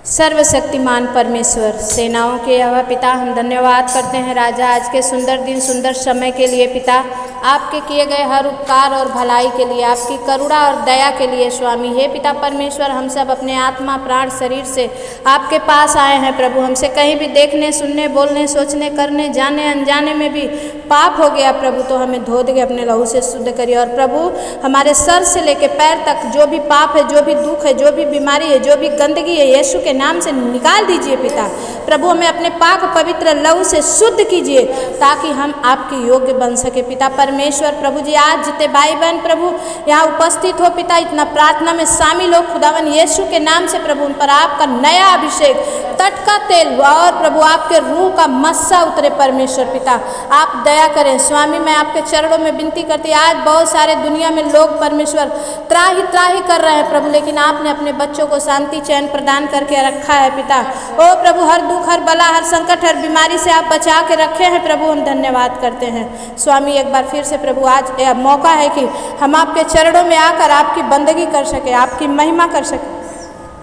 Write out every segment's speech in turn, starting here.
सर्वशक्तिमान परमेश्वर, सेनाओं के यहोवा पिता, हम धन्यवाद करते हैं राजा आज के सुंदर दिन सुंदर समय के लिए। पिता, आपके किए गए हर उपकार और भलाई के लिए, आपकी करुणा और दया के लिए स्वामी। हे पिता परमेश्वर, हम सब अपने आत्मा प्राण शरीर से आपके पास आए हैं प्रभु। हमसे कहीं भी देखने सुनने बोलने सोचने करने जाने अनजाने में भी पाप हो गया प्रभु, तो हमें धो दे अपने लहू से शुद्ध करिए। और प्रभु, हमारे सर से लेकर पैर तक जो भी पाप है, जो भी दुख है, जो भी बीमारी है, जो भी गंदगी है, यीशु के नाम से निकाल दीजिए पिता। प्रभु, हमें अपने पाक पवित्र लहू से शुद्ध कीजिए ताकि हम आपके योग्य बन सके पिता परमेश्वर। प्रभु जी, आज जितने भाई बहन प्रभु यहाँ उपस्थित हो पिता, इतना प्रार्थना में शामिल हो खुदावन यीशु के नाम से प्रभु, उन पर आपका नया अभिषेक, टटका तेल और प्रभु आपके रूह का मस्सा उतरे परमेश्वर पिता। आप दया करें स्वामी। मैं आपके चरणों में विनती करती, आज बहुत सारे दुनिया में लोग परमेश्वर त्राही त्राही कर रहे हैं प्रभु, लेकिन आपने अपने बच्चों को शांति चैन प्रदान करके रखा है पिता। ओ प्रभु, हर दुख हर बला हर संकट हर बीमारी से आप बचा के रखे हैं प्रभु, हम धन्यवाद करते हैं स्वामी। एक बार फिर से प्रभु, आज यह मौका है कि हम आपके चरणों में आकर आपकी बंदगी कर सके, आपकी महिमा कर सके,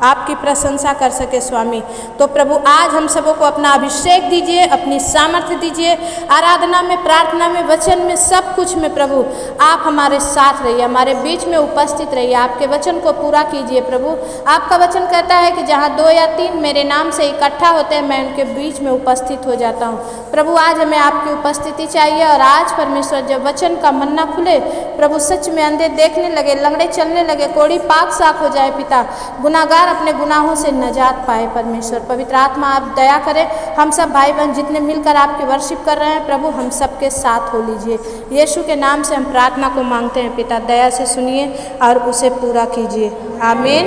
आपकी प्रशंसा कर सके स्वामी। तो प्रभु, आज हम सबों को अपना अभिषेक दीजिए, अपनी सामर्थ्य दीजिए, आराधना में, प्रार्थना में, वचन में, सब कुछ में प्रभु आप हमारे साथ रहिए, हमारे बीच में उपस्थित रहिए। आपके वचन को पूरा कीजिए प्रभु। आपका वचन कहता है कि जहाँ 2 या 3 मेरे नाम से इकट्ठा होते हैं, मैं उनके बीच में उपस्थित हो जाता हूँ प्रभु। आज हमें आपकी उपस्थिति चाहिए। और आज परमेश्वर, जब वचन का मन्ना खुले प्रभु, सच में अंधे देखने लगे, लंगड़े चलने लगे, कोढ़ी पाक साफ हो जाए पिता, गुनाहगार अपने गुनाहों से नजात पाए परमेश्वर। पवित्र आत्मा आप दया करें, हम सब भाई बहन जितने मिलकर आपकी वर्शिप कर रहे हैं प्रभु, हम सबके साथ हो लीजिए। यीशु के नाम से हम प्रार्थना को मांगते हैं पिता, दया से सुनिए और उसे पूरा कीजिए, आमीन।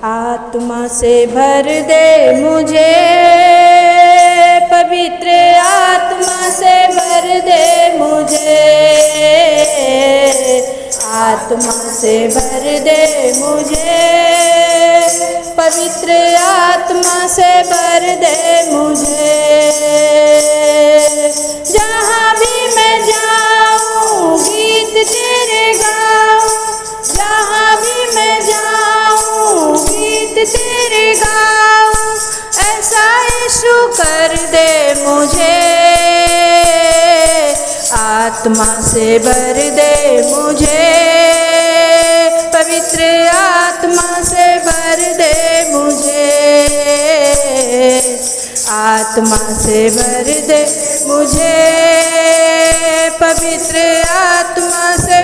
आत्मा से भर दे मुझे, पवित्र आत्मा से भर दे मुझे, आत्मा से भर दे मुझे, पवित्र आत्मा से भर दे मुझे। जहाँ भी मैं जाऊँ गीत तेरे गाऊँ, जहाँ भी मैं जाऊँ गीत तेरे गाऊँ, ऐसा यीशु कर दे मुझे। आत्मा से भर दे मुझे, पवित्र आत्मा से भर दे मुझे, आत्मा से भर दे मुझे, पवित्र आत्मा से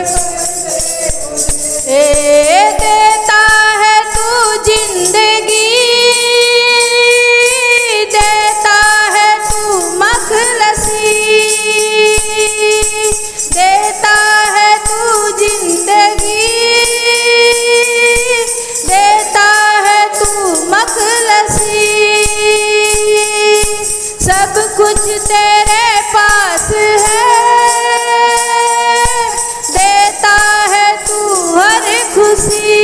देता है तू जिंदगी, देता है तू मखलसी, देता है तू जिंदगी, देता है तू मखलसी, सब कुछ तेरे पास है, देता है तू हर खुशी।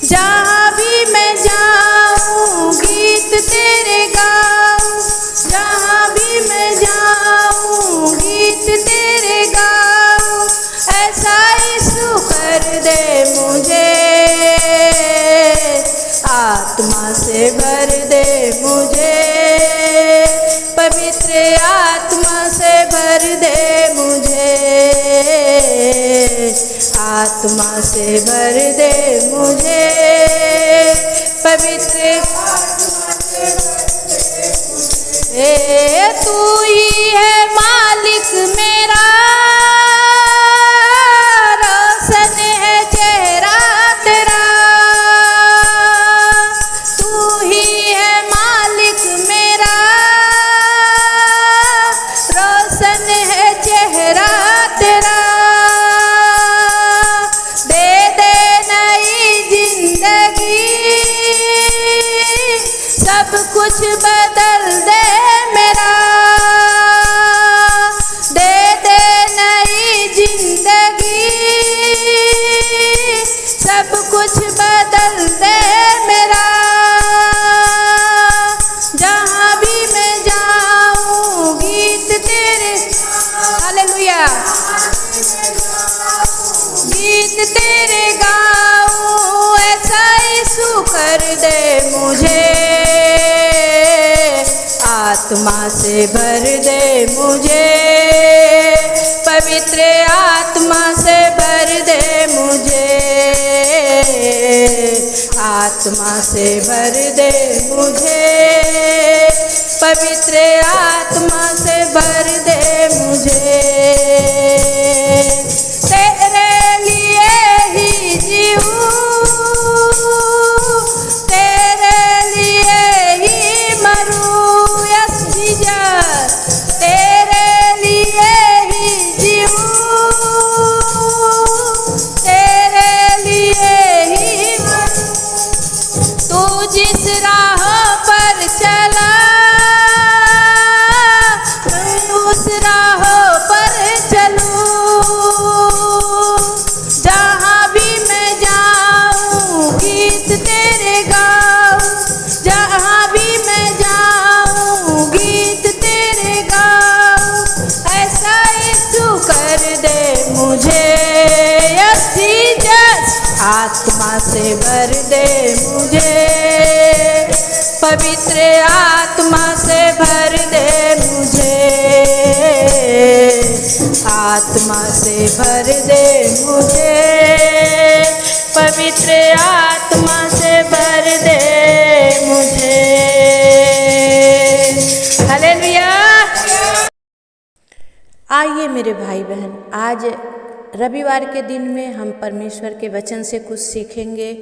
जहाँ भी मैं जाऊँ गीत तेरे गाऊँ, जहाँ भी मैं जाऊँ गीत तेरे गाऊँ, ऐसा यीशु कर दे मुझे। आत्मा से भर दे मुझे, पवित्र आत्मा से भर दे मुझे, आत्मा से भर दे मुझे, पवित्र आत्मा से भर दे मुझे। तू ही है मालिक मेरा, रोशन है चेहरा तेरा, तू ही है मालिक मेरा, रोशन है चेहरा तेरा। दे दे नई जिंदगी, सब कुछ बदल दे मेरा, दे दे नई जिंदगी, सब कुछ बदल दे मेरा। जहाँ भी मैं जाऊँ गीत तेरे, हालेलुया, गीत तेरे गाऊँ, ऐसा यीशु कर आत्मा से भर दे मुझे, पवित्र आत्मा से भर दे मुझे, आत्मा से भर दे मुझे, पवित्र आत्मा से भर दे मुझे। तेरे लिए ही जीऊं, तेरे लिए ही मरूं, यस जीसस, तेरे लिए ही जीऊं, तेरे लिए ही मरूं। तू जिस राह पर चला उस राह पर चलूं, जहाँ भी मैं जाऊँ गीत तेरे गाऊँ, जहाँ भी मैं जाऊँ गीत तेरे गाऊँ। ऐसा यीशु कर दे मुझे, यस जीसस, आत्मा से भर दे मुझे, पवित्र आत्मा से भर दे मुझे, आत्मा से भर दे मुझे, पवित्र आत्मा से भर दे मुझे। हालेलुया। आइए मेरे भाई बहन, आज रविवार के दिन में हम परमेश्वर के वचन से कुछ सीखेंगे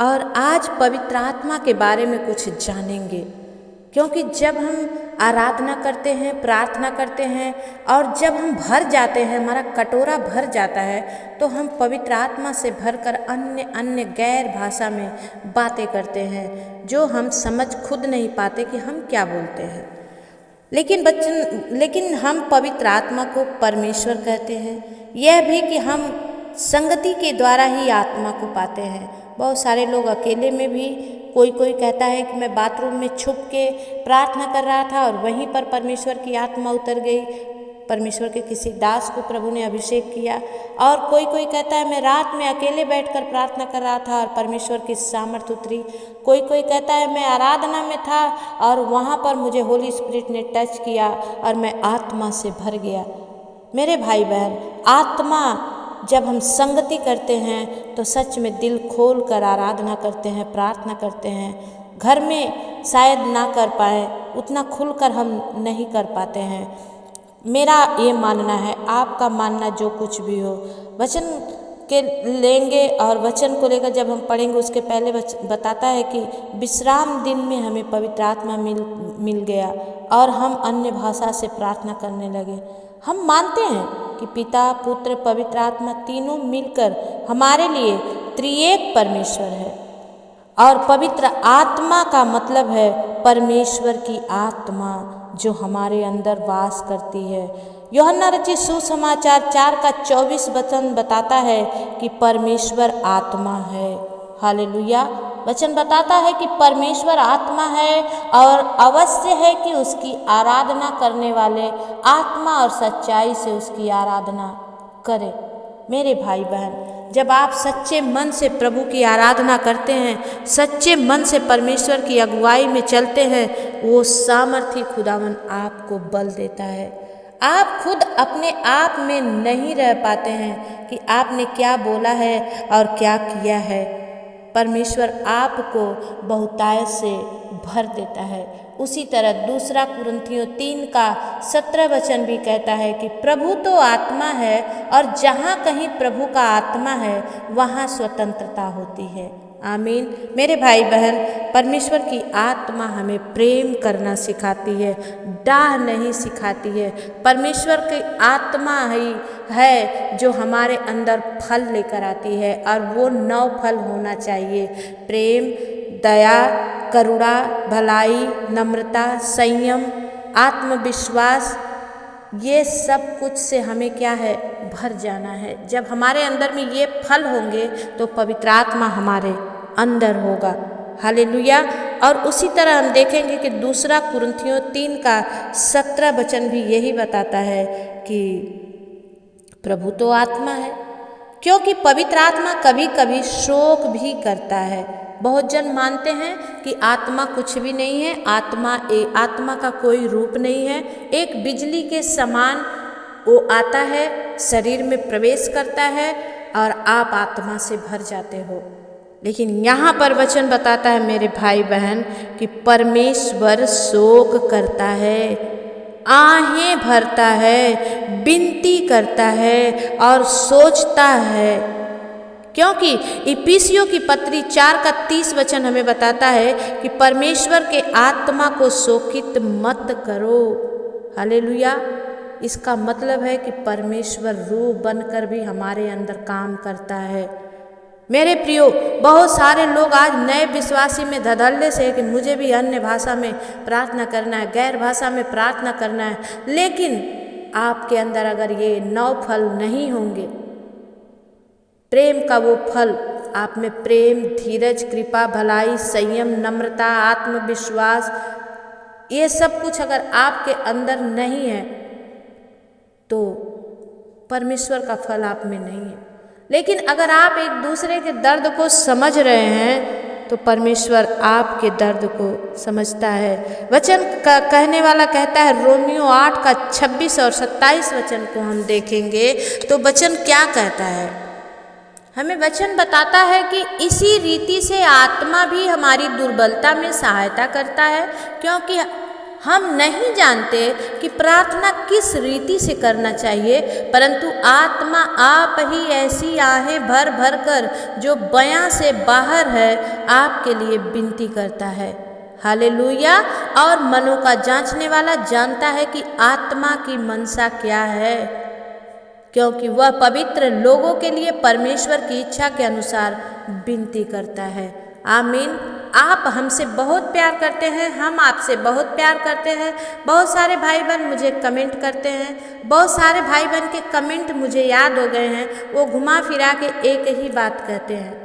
और आज पवित्र आत्मा के बारे में कुछ जानेंगे, क्योंकि जब हम आराधना करते हैं, प्रार्थना करते हैं और जब हम भर जाते हैं, हमारा कटोरा भर जाता है, तो हम पवित्र आत्मा से भरकर अन्य अन्य गैर भाषा में बातें करते हैं जो हम समझ खुद नहीं पाते कि हम क्या बोलते हैं। लेकिन हम पवित्र आत्मा को परमेश्वर कहते हैं। यह भी कि हम संगति के द्वारा ही आत्मा को पाते हैं। बहुत सारे लोग अकेले में भी, कोई कहता है कि मैं बाथरूम में छुप के प्रार्थना कर रहा था और वहीं पर परमेश्वर की आत्मा उतर गई, परमेश्वर के किसी दास को प्रभु ने अभिषेक किया। और कोई कहता है मैं रात में अकेले बैठकर प्रार्थना कर रहा था और परमेश्वर की सामर्थ उतरी। कोई कहता है मैं आराधना में था और वहाँ पर मुझे होली स्पिरिट ने टच किया और मैं आत्मा से भर गया। मेरे भाई बहन, आत्मा जब हम संगति करते हैं तो सच में दिल खोल कर आराधना करते हैं, प्रार्थना करते हैं। घर में शायद ना कर पाए, उतना खुलकर हम नहीं कर पाते हैं। मेरा ये मानना है, आपका मानना जो कुछ भी हो, वचन के लेंगे और वचन को लेकर जब हम पढ़ेंगे उसके पहले बताता है कि विश्राम दिन में हमें पवित्र आत्मा मिल गया और हम अन्य भाषा से प्रार्थना करने लगे। हम मानते हैं कि पिता, पुत्र, पवित्र आत्मा तीनों मिलकर हमारे लिए त्रिएक परमेश्वर है और पवित्र आत्मा का मतलब है परमेश्वर की आत्मा जो हमारे अंदर वास करती है। यूहन्ना रचित सुसमाचार 4:24 वचन बताता है कि परमेश्वर आत्मा है। हालेलुया। वचन बताता है कि परमेश्वर आत्मा है और अवश्य है कि उसकी आराधना करने वाले आत्मा और सच्चाई से उसकी आराधना करें। मेरे भाई बहन, जब आप सच्चे मन से प्रभु की आराधना करते हैं, सच्चे मन से परमेश्वर की अगुवाई में चलते हैं, वो सामर्थी खुदावन आपको बल देता है। आप खुद अपने आप में नहीं रह पाते हैं कि आपने क्या बोला है और क्या किया है। परमेश्वर आपको बहुतायत से भर देता है। उसी तरह दूसरा कुरिन्थियों 3:17 वचन भी कहता है कि प्रभु तो आत्मा है और जहाँ कहीं प्रभु का आत्मा है वहाँ स्वतंत्रता होती है। आमीन। मेरे भाई बहन, परमेश्वर की आत्मा हमें प्रेम करना सिखाती है, डाह नहीं सिखाती है। परमेश्वर की आत्मा ही है जो हमारे अंदर फल लेकर आती है और वो 9 फल होना चाहिए। प्रेम, दया, करुणा, भलाई, नम्रता, संयम, आत्मविश्वास, ये सब कुछ से हमें क्या है, भर जाना है। जब हमारे अंदर में ये फल होंगे तो पवित्र आत्मा हमारे अंदर होगा। हालेलुया। और उसी तरह हम देखेंगे कि दूसरा कुरिन्थियों 3:17 वचन भी यही बताता है कि प्रभु तो आत्मा है, क्योंकि पवित्र आत्मा कभी कभी शोक भी करता है। बहुत जन मानते हैं कि आत्मा कुछ भी नहीं है, आत्मा का कोई रूप नहीं है, एक बिजली के समान वो आता है, शरीर में प्रवेश करता है और आप आत्मा से भर जाते हो। लेकिन यहाँ पर वचन बताता है मेरे भाई बहन कि परमेश्वर शोक करता है, आहें भरता है, विनती करता है और सोचता है। क्योंकि इफिसियों की पत्री 4:30 हमें बताता है कि परमेश्वर के आत्मा को शोकित मत करो। हालेलुया। इसका मतलब है कि परमेश्वर रूह बनकर भी हमारे अंदर काम करता है। मेरे प्रियो, बहुत सारे लोग आज नए विश्वासी में धधल्ले से है कि मुझे भी अन्य भाषा में प्रार्थना करना है, गैर भाषा में प्रार्थना करना है। लेकिन आपके अंदर अगर ये 9 फल नहीं होंगे, प्रेम का वो फल, आप में प्रेम, धीरज, कृपा, भलाई, संयम, नम्रता, आत्मविश्वास, ये सब कुछ अगर आपके अंदर नहीं है तो परमेश्वर का फल आप में नहीं है। लेकिन अगर आप एक दूसरे के दर्द को समझ रहे हैं तो परमेश्वर आपके दर्द को समझता है। वचन का कहने वाला कहता है, रोमियो 8:26 और 27 वचन को हम देखेंगे तो वचन क्या कहता है। हमें वचन बताता है कि इसी रीति से आत्मा भी हमारी दुर्बलता में सहायता करता है, क्योंकि हम नहीं जानते कि प्रार्थना किस रीति से करना चाहिए, परंतु आत्मा आप ही ऐसी आहें भर भर कर जो बयां से बाहर है आपके लिए विनती करता है। हालेलुया। और मनों का जांचने वाला जानता है कि आत्मा की मनसा क्या है, क्योंकि वह पवित्र लोगों के लिए परमेश्वर की इच्छा के अनुसार विनती करता है। आमीन। आप हमसे बहुत प्यार करते हैं, हम आपसे बहुत प्यार करते हैं। बहुत सारे भाई बहन मुझे कमेंट करते हैं, बहुत सारे भाई बहन के कमेंट मुझे याद हो गए हैं। वो घुमा फिरा के एक ही बात कहते हैं,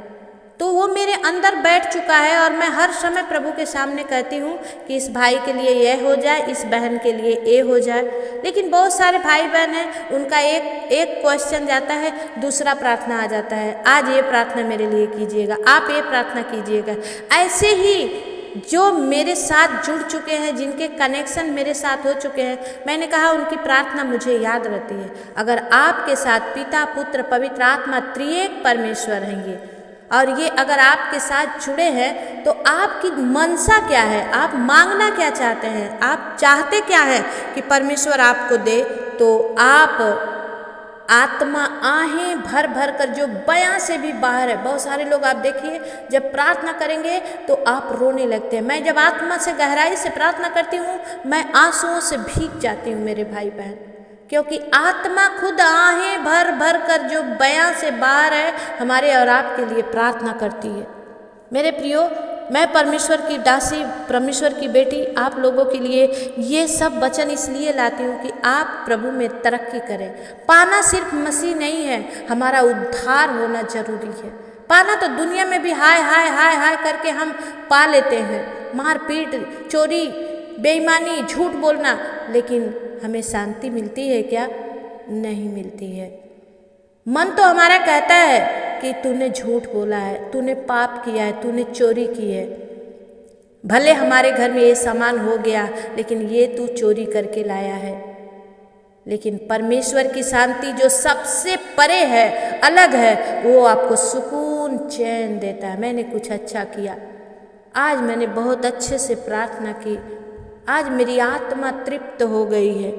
तो वो मेरे अंदर बैठ चुका है और मैं हर समय प्रभु के सामने कहती हूँ कि इस भाई के लिए यह हो जाए, इस बहन के लिए ये हो जाए। लेकिन बहुत सारे भाई बहन हैं, उनका एक क्वेश्चन जाता है, दूसरा प्रार्थना आ जाता है, आज ये प्रार्थना मेरे लिए कीजिएगा, आप ये प्रार्थना कीजिएगा। ऐसे ही जो मेरे साथ जुड़ चुके हैं, जिनके कनेक्शन मेरे साथ हो चुके हैं, मैंने कहा उनकी प्रार्थना मुझे याद रहती है। अगर आपके साथ पिता, पुत्र, पवित्र आत्मा त्रिएक परमेश्वर रहेंगे और ये अगर आपके साथ जुड़े हैं तो आपकी मनसा क्या है, आप मांगना क्या चाहते हैं, आप चाहते क्या है कि परमेश्वर आपको दे, तो आप आत्मा आहें भर भर कर जो बयां से भी बाहर है। बहुत सारे लोग आप देखिए जब प्रार्थना करेंगे तो आप रोने लगते हैं। मैं जब आत्मा से गहराई से प्रार्थना करती हूँ मैं आंसुओं से भीग जाती हूँ मेरे भाई बहन, क्योंकि आत्मा खुद आहें भर भर कर जो बयां से बाहर है हमारे और आपके लिए प्रार्थना करती है। मेरे प्रियो, मैं परमेश्वर की दासी, परमेश्वर की बेटी, आप लोगों के लिए ये सब वचन इसलिए लाती हूँ कि आप प्रभु में तरक्की करें। पाना सिर्फ मसीह नहीं है, हमारा उद्धार होना जरूरी है। पाना तो दुनिया में भी हाय हाय हाय हाय करके हम पा लेते हैं, मारपीट, चोरी, बेईमानी, झूठ बोलना, लेकिन हमें शांति मिलती है क्या? नहीं मिलती है। मन तो हमारा कहता है कि तूने झूठ बोला है, तूने पाप किया है, तूने चोरी की है। भले हमारे घर में ये सामान हो गया, लेकिन ये तू चोरी करके लाया है। लेकिन परमेश्वर की शांति जो सबसे परे है, अलग है, वो आपको सुकून, चैन देता है। मैंने कुछ अच्छा किया, आज मैंने बहुत अच्छे से प्रार्थना की, आज मेरी आत्मा तृप्त हो गई है।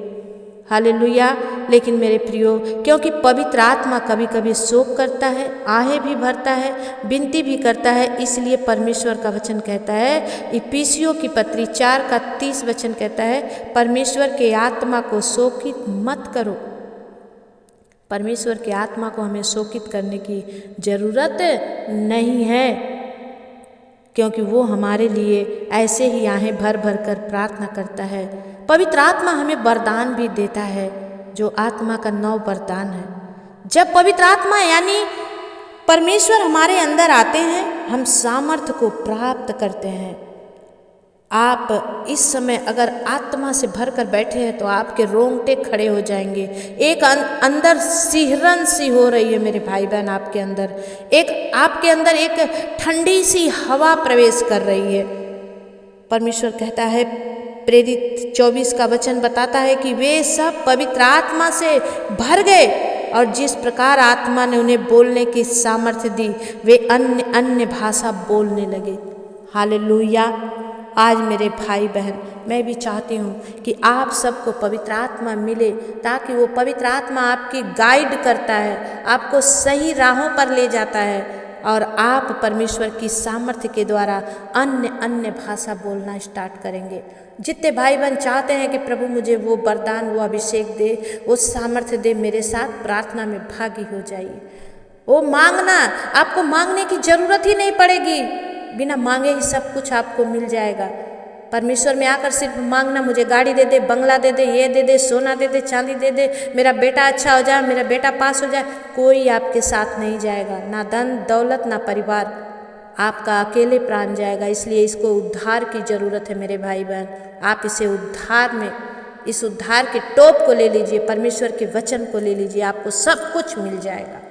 हालेलुया। लेकिन मेरे प्रियो, क्योंकि पवित्र आत्मा कभी कभी शोक करता है, आहें भी भरता है, विनती भी करता है, इसलिए परमेश्वर का वचन कहता है, इफिसियों की पत्री 4:30 कहता है, परमेश्वर के आत्मा को शोकित मत करो। परमेश्वर के आत्मा को हमें शोकित करने की जरूरत नहीं है, क्योंकि वो हमारे लिए ऐसे ही आहें भर भर कर प्रार्थना करता है। पवित्र आत्मा हमें वरदान भी देता है, जो आत्मा का 9 वरदान है। जब पवित्र आत्मा यानी परमेश्वर हमारे अंदर आते हैं, हम सामर्थ्य को प्राप्त करते हैं। आप इस समय अगर आत्मा से भर कर बैठे हैं तो आपके रोंगटे खड़े हो जाएंगे। एक अंदर सिहरन सी हो रही है मेरे भाई बहन, आपके अंदर एक ठंडी सी हवा प्रवेश कर रही है। परमेश्वर कहता है, प्रेरित 24 का वचन बताता है कि वे सब पवित्र आत्मा से भर गए और जिस प्रकार आत्मा ने उन्हें बोलने की सामर्थ्य दी वे अन्य अन्य भाषा बोलने लगे। हालेलुया। आज मेरे भाई बहन, मैं भी चाहती हूँ कि आप सबको पवित्र आत्मा मिले, ताकि वो पवित्र आत्मा आपकी गाइड करता है, आपको सही राहों पर ले जाता है और आप परमेश्वर की सामर्थ्य के द्वारा अन्य अन्य भाषा बोलना स्टार्ट करेंगे। जितने भाई बहन चाहते हैं कि प्रभु मुझे वो वरदान, वो अभिषेक दे, वो सामर्थ्य दे, मेरे साथ प्रार्थना में भागी हो जाइए। वो मांगना, आपको मांगने की जरूरत ही नहीं पड़ेगी, बिना मांगे ही सब कुछ आपको मिल जाएगा। परमेश्वर में आकर सिर्फ मांगना, मुझे गाड़ी दे दे, बंगला दे दे, ये दे दे, सोना दे दे, चांदी दे दे, मेरा बेटा अच्छा हो जाए, मेरा बेटा पास हो जाए। कोई आपके साथ नहीं जाएगा, ना धन दौलत ना परिवार, आपका अकेले प्राण जाएगा। इसलिए इसको उद्धार की जरूरत है मेरे भाई बहन। आप इसे उद्धार में, इस उद्धार के टोप को ले लीजिए, परमेश्वर के वचन को ले लीजिए, आपको सब कुछ मिल जाएगा।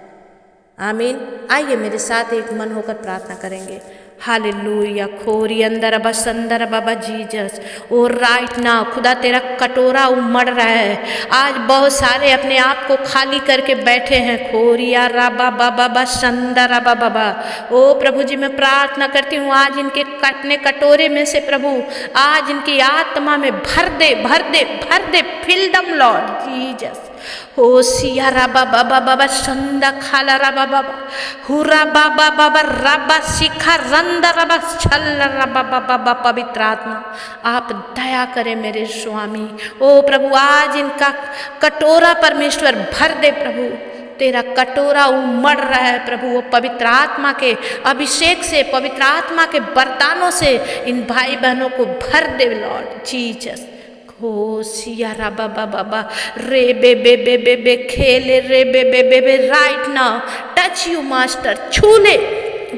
आमीन। आइए मेरे साथ एक मन होकर प्रार्थना करेंगे। हालेलुया। खोरी अंदर बसंदर बाबा जीजस, ओ राइट ना खुदा तेरा कटोरा उमड़ रहा है। आज बहुत सारे अपने आप को खाली करके बैठे हैं। खोरिया राबा बाबा बसंदर बाबा, ओ प्रभु जी मैं प्रार्थना करती हूँ, आज इनके कटने कटोरे में से प्रभु आज इनकी आत्मा में भर दे, भर दे, भर दे, फिल दम लॉर्ड जीजस। ओ सिया राबा बाबा बाबा संदा खाला राबा बाबा हुरा बाबा बाबा राबा शिखा रंदा राबा छल राबा बाबा। पवित्र आत्मा आप दया करें मेरे स्वामी। ओ प्रभु आज इनका कटोरा परमेश्वर भर दे प्रभु, तेरा कटोरा उमड़ रहा है प्रभु। वो पवित्र आत्मा के अभिषेक से, पवित्र आत्मा के वरदानों से इन भाई बहनों को भर दे लॉर्ड जीसस। हो सिया राबा बाबा रे बे बे बे बे बे खेले रे बे बे बे बे right now touch you master, छू ले,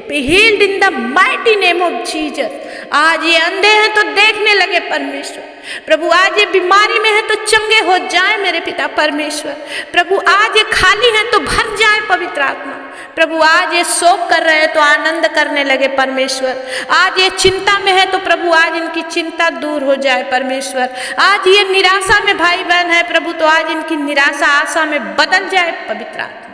be healed in the mighty name of Jesus. आज ये अंधे हैं तो देखने लगे परमेश्वर प्रभु, आज ये बीमारी में है तो चंगे हो जाए मेरे पिता परमेश्वर प्रभु, आज ये खाली हैं तो भर जाए पवित्र आत्मा प्रभु, आज ये शोक कर रहे हैं तो आनंद करने लगे परमेश्वर, आज ये चिंता में है तो प्रभु आज इनकी चिंता दूर हो जाए परमेश्वर, आज ये निराशा में भाई बहन है प्रभु तो आज इनकी निराशा आशा में बदल जाए पवित्र आत्मा।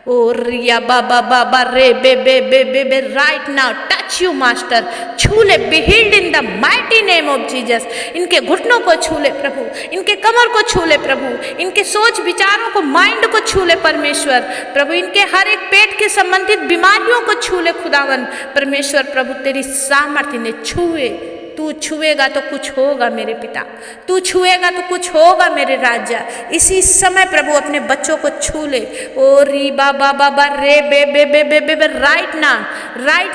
ओ रिया बाबा बाबा रे बे बे बे बे बे right now touch you master, छू ले, be healed in the mighty name of Jesus. इनके घुटनों को छू ले प्रभु, इनके कमर को छू ले प्रभु, इनके सोच विचारों को, माइंड को छू ले परमेश्वर प्रभु, इनके हर एक पेट के संबंधित बीमारियों को छू ले खुदावन परमेश्वर प्रभु, तेरी सामर्थ्य ने छुए। तू छुएगा तो कुछ होगा मेरे पिता, तू छुएगा तो कुछ होगा मेरे राजा। इसी समय प्रभु अपने बच्चों को छू ले। ओ री बाबा बाबा रे बे बे बे बे बे, बे राइट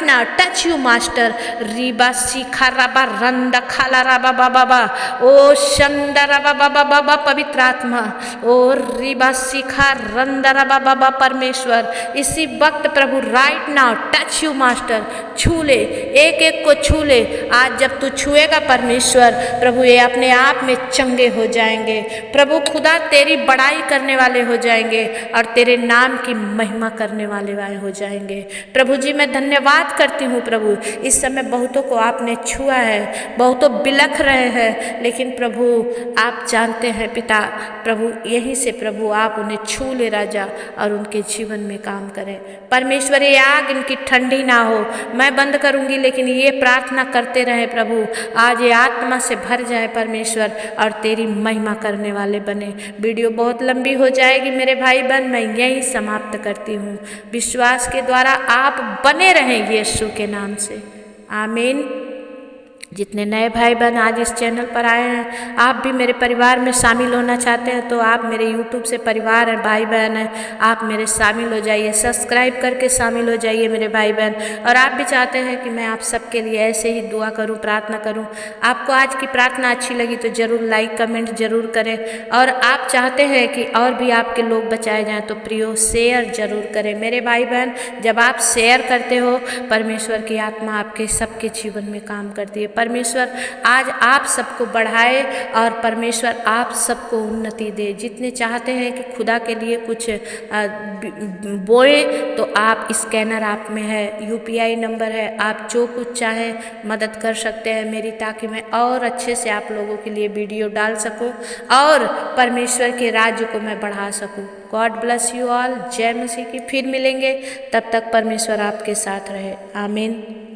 ना टच यू मास्टर। रीबा सीखा राबा रंदा खाला राबा बाबा बा, ओ शंदा राबा बाबा बाबा पवित्र आत्मा, ओ रीबा सीखा रंदा राबा बाबा परमेश्वर, इसी वक्त प्रभु right now touch you master, छू ले, एक एक को छू ले। आज जब तू छुएगा परमेश्वर प्रभु ये अपने आप में चंगे हो जाएंगे प्रभु, खुदा तेरी बड़ाई करने वाले हो जाएंगे और तेरे नाम की महिमा करने वाले हो जाएंगे प्रभु जी। मैं धन्यवाद करती हूँ प्रभु, इस समय बहुतों को आपने छुआ है, बहुतों बिलख रहे हैं, लेकिन प्रभु आप जानते हैं पिता प्रभु, यहीं से प्रभु आप उन्हें छू ले राजा और उनके जीवन में काम करें परमेश्वर। ये आग इनकी ठंडी ना हो, मैं बंद करूँगी लेकिन ये प्रार्थना करते रहे प्रभु, आज ये आत्मा से भर जाए परमेश्वर और तेरी महिमा करने वाले बने। वीडियो बहुत लंबी हो जाएगी मेरे भाई बहन, मैं यहीं समाप्त करती हूँ। विश्वास के द्वारा आप बने रहें यीशु के नाम से, आमीन। जितने नए भाई बहन आज इस चैनल पर आए हैं, आप भी मेरे परिवार में शामिल होना चाहते हैं तो आप मेरे YouTube से परिवार हैं, भाई बहन हैं, आप मेरे शामिल हो जाइए, सब्सक्राइब करके शामिल हो जाइए मेरे भाई बहन। और आप भी चाहते हैं कि मैं आप सबके लिए ऐसे ही दुआ करूं, प्रार्थना करूं, आपको आज की प्रार्थना अच्छी लगी तो ज़रूर लाइक कमेंट ज़रूर करें, और आप चाहते हैं कि और भी आपके लोग बचाए जाएँ तो प्रियो शेयर ज़रूर करें मेरे भाई बहन। जब आप शेयर करते हो परमेश्वर की आत्मा आपके सबके जीवन में काम करती है परमेश्वर आज आप सबको बढ़ाए और परमेश्वर आप सबको उन्नति दे। जितने चाहते हैं कि खुदा के लिए कुछ बोए तो आप स्कैनर आप में है, UPI नंबर है, आप जो कुछ चाहें मदद कर सकते हैं मेरी, ताकि मैं और अच्छे से आप लोगों के लिए वीडियो डाल सकूं और परमेश्वर के राज्य को मैं बढ़ा सकूं। God bless you all. जय मसीह की। फिर मिलेंगे, तब तक परमेश्वर आपके साथ रहे। आमीन।